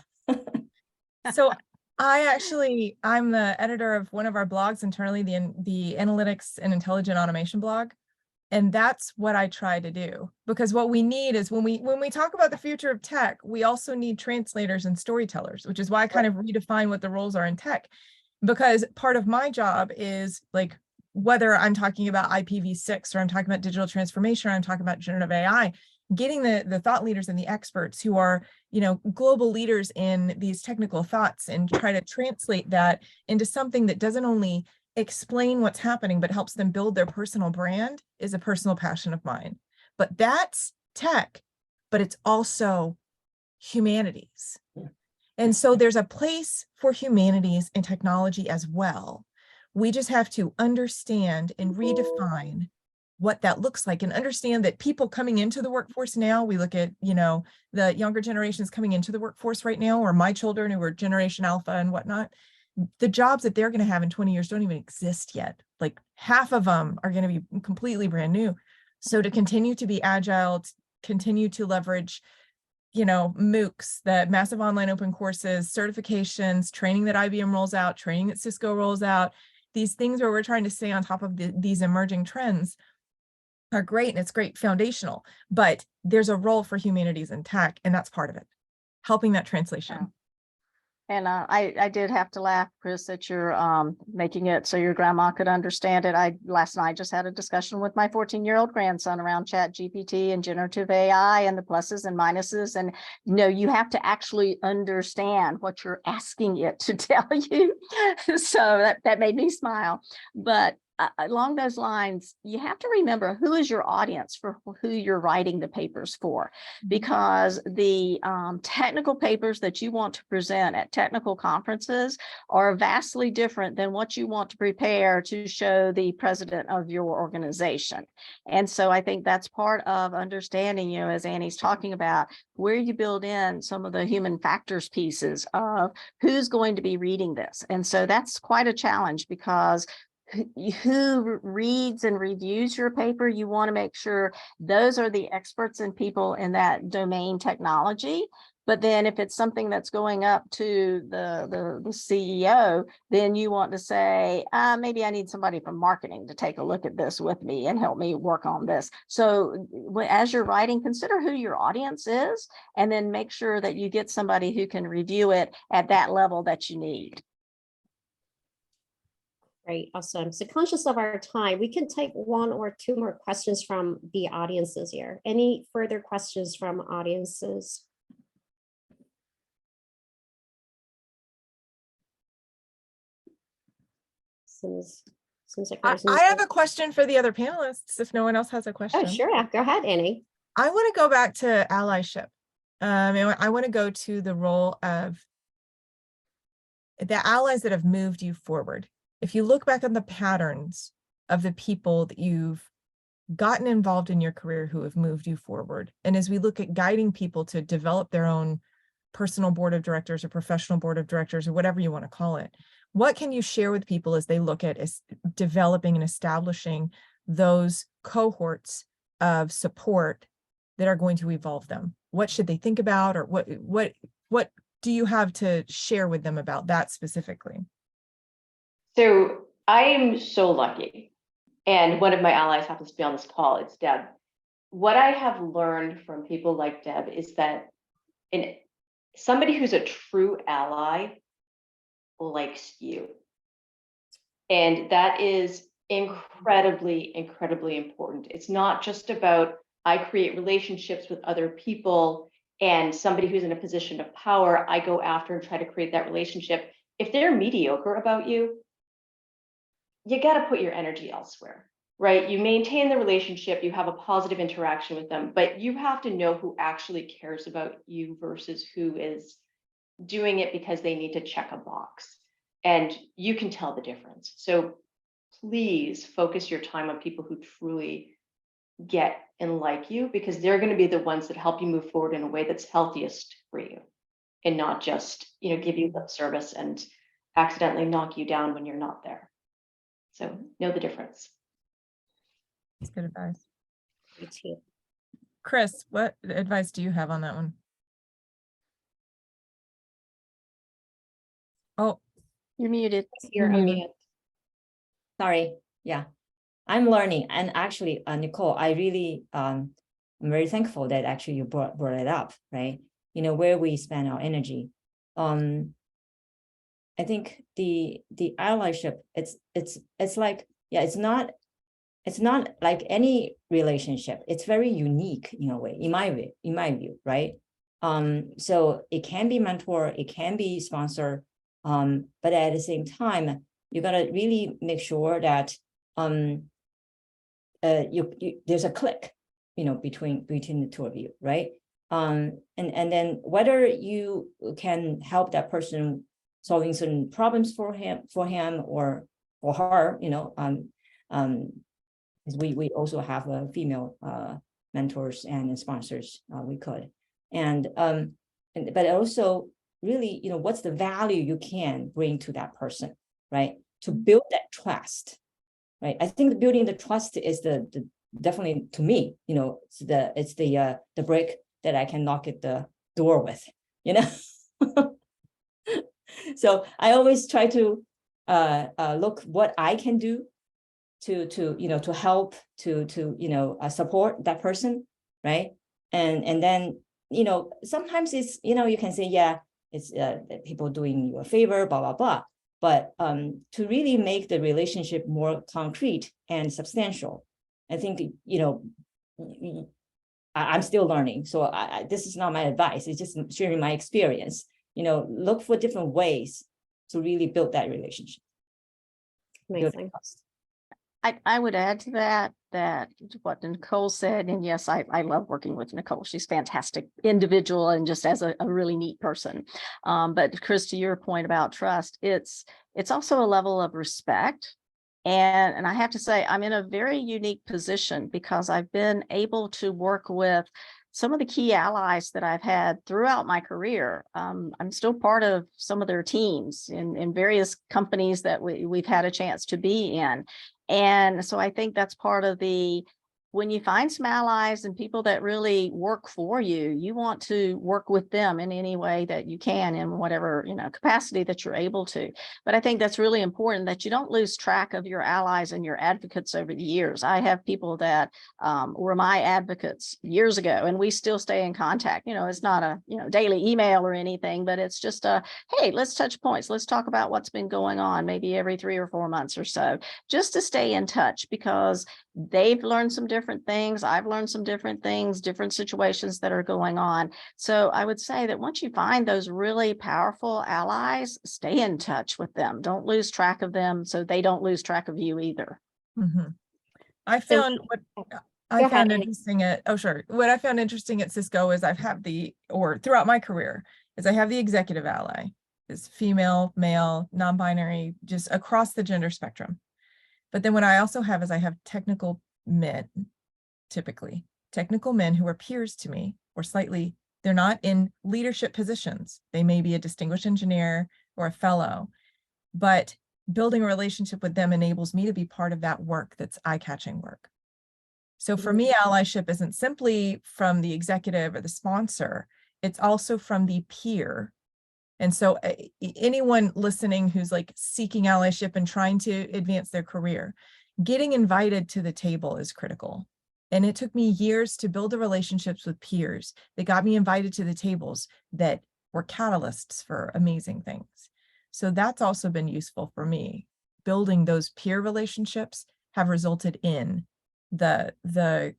[SPEAKER 5] So I'm the editor of one of our blogs internally, the Analytics and Intelligent Automation blog. And that's what I try to do, because what we need is when we talk about the future of tech, we also need translators and storytellers, which is why I kind of redefine what the roles are in tech, because part of my job is, like, whether I'm talking about IPv6 or I'm talking about digital transformation, or I'm talking about generative AI, getting the thought leaders and the experts who are, global leaders in these technical thoughts, and try to translate that into something that doesn't only explain what's happening, but helps them build their personal brand, is a personal passion of mine. But that's tech, but it's also humanities. Yeah. And so there's a place for humanities and technology as well. We just have to understand and redefine what that looks like, and understand that people coming into the workforce now, we look at, the younger generations coming into the workforce right now, or my children who are Generation Alpha and whatnot, the jobs that they're going to have in 20 years don't even exist yet. Like, half of them are going to be completely brand new. So to continue to be agile, to continue to leverage, MOOCs, the massive online open courses, certifications, training that IBM rolls out, training that Cisco rolls out, these things where we're trying to stay on top of these emerging trends are great, and it's great foundational, but there's a role for humanities and tech, and that's part of it, helping that translation.
[SPEAKER 2] Yeah. And I did have to laugh, Chris, that you're making it so your grandma could understand it. Last night just had a discussion with my 14-year-old grandson around ChatGPT and generative AI and the pluses and minuses. And you have to actually understand what you're asking it to tell you. So that made me smile. But along those lines, you have to remember who is your audience for who you're writing the papers for, because the technical papers that you want to present at technical conferences are vastly different than what you want to prepare to show the president of your organization. And so I think that's part of understanding, as Annie's talking about, where you build in some of the human factors pieces of who's going to be reading this. And so that's quite a challenge, because who reads and reviews your paper, you want to make sure those are the experts and people in that domain technology, But then if it's something that's going up to the CEO, then you want to say, maybe I need somebody from marketing to take a look at this with me and help me work on this. So as you're writing, consider who your audience is, and then make sure that you get somebody who can review it at that level that you need.
[SPEAKER 1] Great, awesome. So conscious of our time, we can take one or two more questions from the audiences here. Any further questions from audiences? Seems like
[SPEAKER 5] I have a question for the other panelists if no one else has a question.
[SPEAKER 1] Oh, sure. Go ahead, Annie.
[SPEAKER 5] I want to go back to allyship. And I want to go to the role of the allies that have moved you forward. If you look back on the patterns of the people that you've gotten involved in your career who have moved you forward, and as we look at guiding people to develop their own personal board of directors or professional board of directors or whatever you want to call it, what can you share with people as they look at developing and establishing those cohorts of support that are going to evolve them? What should they think about, or what do you have to share with them about that specifically?
[SPEAKER 3] So I am so lucky, and one of my allies happens to be on this call. It's Deb. What I have learned from people like Deb is that somebody who's a true ally likes you. And that is incredibly, incredibly important. It's not just about I create relationships with other people and somebody who's in a position of power, I go after and try to create that relationship. If they're mediocre about you, you got to put your energy elsewhere, right? You maintain the relationship, you have a positive interaction with them, but you have to know who actually cares about you versus who is doing it because they need to check a box. And you can tell the difference. So please focus your time on people who truly get and like you, because they're going to be the ones that help you move forward in a way that's healthiest for you, and not just, give you lip service and accidentally knock you down when you're not there. So know the difference.
[SPEAKER 5] That's good advice.
[SPEAKER 1] Me too.
[SPEAKER 5] Chris, what advice do you have on that one? Oh,
[SPEAKER 2] You're muted.
[SPEAKER 1] You're unmuted.
[SPEAKER 4] Sorry. Yeah, I'm learning. And actually, Nicole, I really, I'm very thankful that actually you brought it up, right? Where we spend our energy. I think the allyship, it's like, yeah, it's not like any relationship. It's very unique in a way, in my view, right? So it can be mentor, it can be sponsor, but at the same time, you gotta really make sure that there's a click, between the two of you, right? And then whether you can help that person solving certain problems for him or for her, because we also have female mentors and sponsors. We could, but also really, what's the value you can bring to that person, right? To build that trust, right? I think building the trust is the definitely, to me, it's the brick that I can knock at the door with, So I always try to look what I can do to help to support that person, right? And then sometimes it's you can say, yeah, it's people doing you a favor, blah blah blah, but to really make the relationship more concrete and substantial, I think I'm still learning, so this is not my advice, it's just sharing my experience. Look for different ways to really build that relationship.
[SPEAKER 1] Amazing.
[SPEAKER 2] I would add to that what Nicole said, and yes, I love working with Nicole. She's a fantastic individual and just as a really neat person. But Chris, to your point about trust, it's also a level of respect. And I have to say, I'm in a very unique position because I've been able to work with some of the key allies that I've had throughout my career. I'm still part of some of their teams in various companies that we've had a chance to be in. And so I think that's part of the when you find some allies and people that really work for you, you want to work with them in any way that you can, in whatever, capacity that you're able to. But I think that's really important, that you don't lose track of your allies and your advocates over the years. I have people that were my advocates years ago, and we still stay in contact. It's not a daily email or anything, but it's just hey, let's touch points. Let's talk about what's been going on, maybe every 3 or 4 months or so, just to stay in touch, because they've learned some different things. I've learned some different things, different situations that are going on. So I would say that once you find those really powerful allies, stay in touch with them. Don't lose track of them, so they don't lose track of you either.
[SPEAKER 5] I
[SPEAKER 1] So-
[SPEAKER 5] found what
[SPEAKER 1] Go
[SPEAKER 5] I
[SPEAKER 1] ahead,
[SPEAKER 5] found
[SPEAKER 1] Annie.
[SPEAKER 5] interesting at what I found interesting at Cisco is throughout my career is I have the executive ally, is female, male, non-binary, just across the gender spectrum. But then what I also have is I have technical men, typically technical men who are peers to me, or they're not in leadership positions. They may be a distinguished engineer or a fellow, but building a relationship with them enables me to be part of that work that's eye-catching work. So for me, allyship isn't simply from the executive or the sponsor, it's also from the peer. And so anyone listening who's like seeking allyship and trying to advance their career, getting invited to the table is critical. And it took me years to build the relationships with peers that got me invited to the tables that were catalysts for amazing things. So that's also been useful for me. Building those peer relationships have resulted in the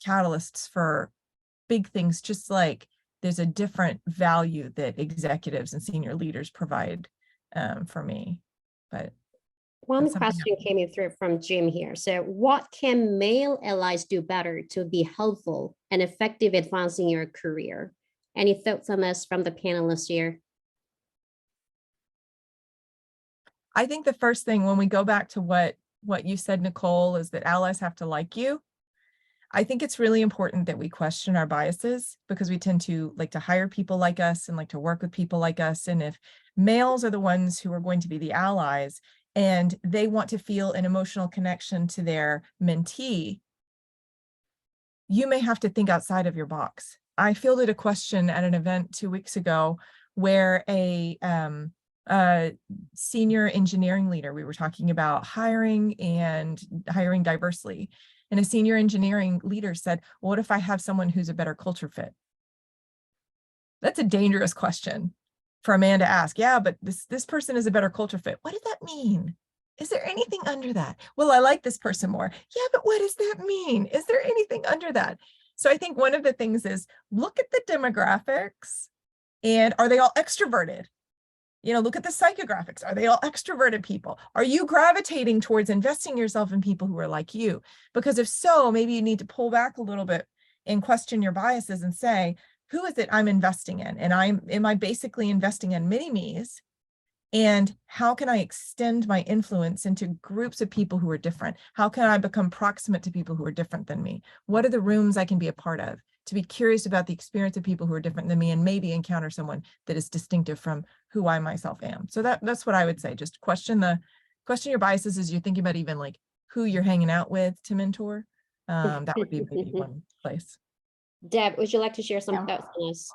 [SPEAKER 5] catalysts for big things, just like there's a different value that executives and senior leaders provide for me. But
[SPEAKER 1] One question came in through from Jim here. So what can male allies do better to be helpful and effective advancing your career? Any thoughts on this from the panelists here?
[SPEAKER 5] I think the first thing, when we go back to what you said, Nicole, is that allies have to like you. I think it's really important that we question our biases, because we tend to like to hire people like us and like to work with people like us. And if males are the ones who are going to be the allies and they want to feel an emotional connection to their mentee, you may have to think outside of your box. I fielded a question at an event 2 weeks ago where a senior engineering leader, we were talking about hiring and hiring diversely. And a senior engineering leader said, well, what if I have someone who's a better culture fit? That's a dangerous question for a man to ask. Yeah, but this person is a better culture fit. What does that mean? Is there anything under that? Well, I like this person more. Yeah, but what does that mean? Is there anything under that? So I think one of the things is look at the demographics, and are they all extroverted? Look at the psychographics. Are they all extroverted people? Are you gravitating towards investing yourself in people who are like you? Because if so, maybe you need to pull back a little bit and question your biases and say, who is it I'm investing in? And am I basically investing in mini-me's? And how can I extend my influence into groups of people who are different? How can I become proximate to people who are different than me? What are the rooms I can be a part of? To be curious about the experience of people who are different than me, and maybe encounter someone that is distinctive from who I myself am. So that's what I would say. Just question your biases as you're thinking about even like who you're hanging out with to mentor. That would be maybe one place.
[SPEAKER 1] Deb, would you like to share some thoughts on this?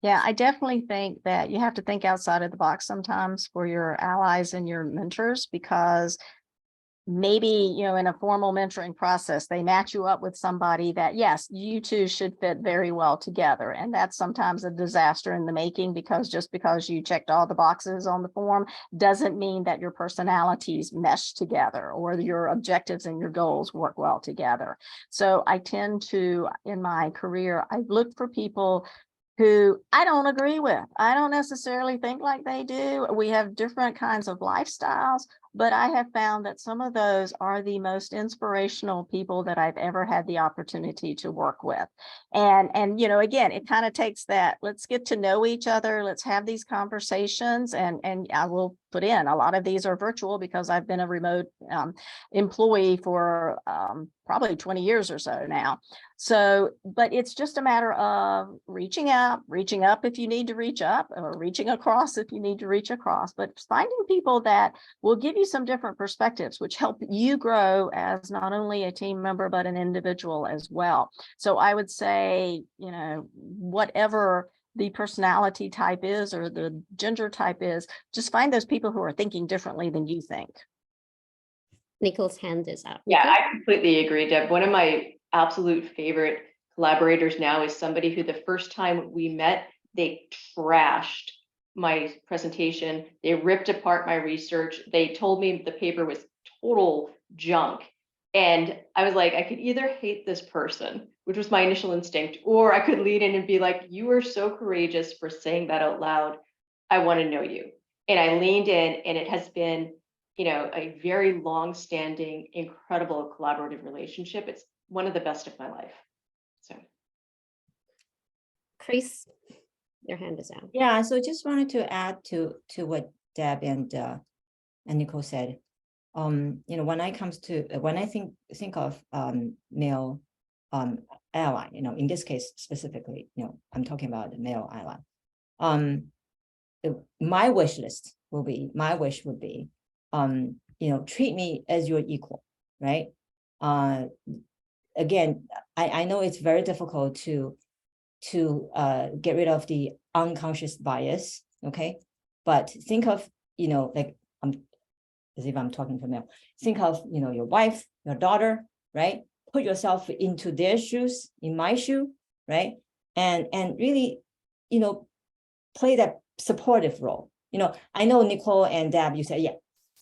[SPEAKER 2] Yeah, I definitely think that you have to think outside of the box sometimes for your allies and your mentors, because maybe, in a formal mentoring process, they match you up with somebody that, yes, you two should fit very well together. And that's sometimes a disaster in the making, because just because you checked all the boxes on the form doesn't mean that your personalities mesh together or your objectives and your goals work well together. So I tend to, in my career, I've looked for people who I don't agree with. I don't necessarily think like they do. We have different kinds of lifestyles, but I have found that some of those are the most inspirational people that I've ever had the opportunity to work with. And again, it kind of takes that, let's get to know each other, let's have these conversations, and I will put in. A lot of these are virtual because I've been a remote employee for probably 20 years or so now. So, but it's just a matter of reaching up if you need to reach up, or reaching across if you need to reach across, but finding people that will give you some different perspectives, which help you grow as not only a team member, but an individual as well. So I would say, you know, whatever the personality type is or the gender type is, just find those people who are thinking differently than you think.
[SPEAKER 1] Nicole's hand is up.
[SPEAKER 3] Yeah,
[SPEAKER 1] Nicole?
[SPEAKER 3] I completely agree, Deb. One of my absolute favorite collaborators now is somebody who the first time we met, they trashed my presentation. They ripped apart my research. They told me the paper was total junk. And I was like, I could either hate this person, which was my initial instinct, or I could lean in and be like, you are so courageous for saying that out loud. I want to know you. And I leaned in, and it has been, you know, a very long-standing, incredible collaborative relationship. It's one of the best of my life. So,
[SPEAKER 1] Chris, your hand is out.
[SPEAKER 4] Yeah, so just wanted to add to what Deb and Nicole said. You know, when I think of male ally, you know, in this case specifically, you know, I'm talking about the male ally. My wish would be, you know, treat me as your equal, right? Again, I know it's very difficult to get rid of the unconscious bias, okay? But think of, you know, like as if I'm talking to male. Think of, you know, your wife, your daughter, right? Put yourself into their shoes, in my shoe, right? And really, you know, play that supportive role. You know, I know Nicole and Deb, you said, yeah,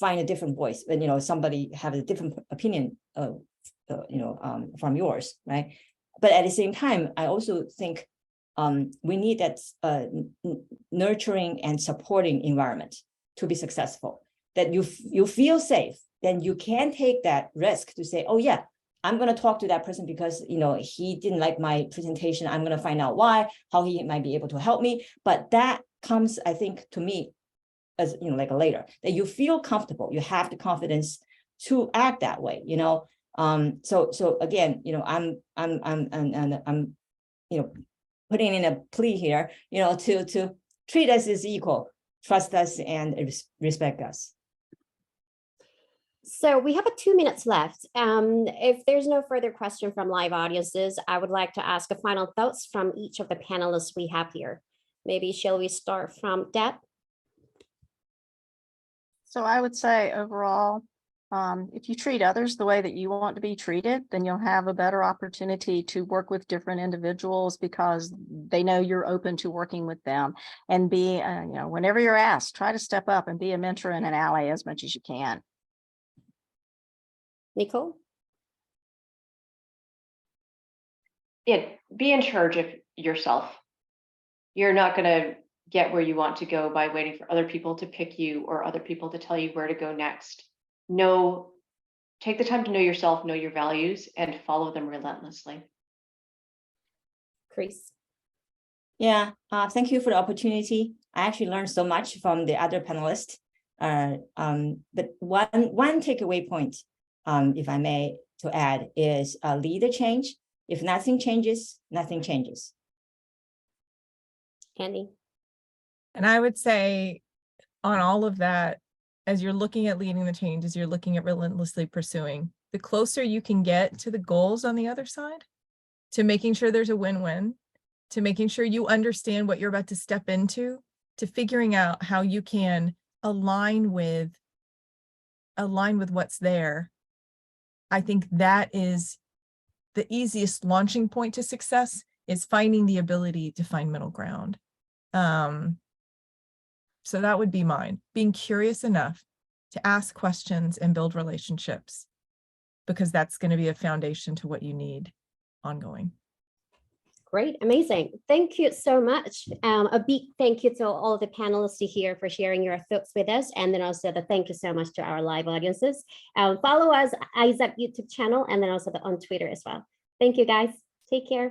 [SPEAKER 4] find a different voice, but you know, somebody have a different opinion, from yours, right? But at the same time, I also think we need that nurturing and supporting environment to be successful. That you feel safe, then you can take that risk to say, oh yeah, I'm going to talk to that person because, you know, he didn't like my presentation. I'm going to find out why, how he might be able to help me. But that comes, I think, to me as, you know, like a later, that you feel comfortable. You have the confidence to act that way, you know. So again, you know, I'm you know, putting in a plea here, you know, to treat us as equal, trust us, and respect us.
[SPEAKER 1] So we have 2 minutes left. If there's no further question from live audiences, I would like to ask a final thoughts from each of the panelists we have here. Maybe shall we start from Deb?
[SPEAKER 2] So I would say overall, if you treat others the way that you want to be treated, then you'll have a better opportunity to work with different individuals because they know you're open to working with them. And be, you know, whenever you're asked, try to step up and be a mentor and an ally as much as you can.
[SPEAKER 1] Nicole?
[SPEAKER 3] yeah, be in charge of yourself. You're not going to get where you want to go by waiting for other people to pick you or other people to tell you where to go next. Take the time to know yourself, know your values, and follow them relentlessly.
[SPEAKER 1] Chris?
[SPEAKER 4] Yeah, thank you for the opportunity. I actually learned so much from the other panelists. But one takeaway point, if I may to add, is lead the change. If nothing changes, nothing changes.
[SPEAKER 1] Andy?
[SPEAKER 5] And I would say on all of that, as you're looking at leading the change, as you're looking at relentlessly pursuing, the closer you can get to the goals on the other side, to making sure there's a win-win, to making sure you understand what you're about to step into, to figuring out how you can align with what's there. I think that is the easiest launching point to success, is finding the ability to find middle ground. So that would be mine, being curious enough to ask questions and build relationships, because that's going to be a foundation to what you need ongoing.
[SPEAKER 1] Great, amazing. Thank you so much. A big thank you to all the panelists here for sharing your thoughts with us. And then also thank you so much to our live audiences. Follow us, ISSIP YouTube channel, and then also on Twitter as well. Thank you guys. Take care.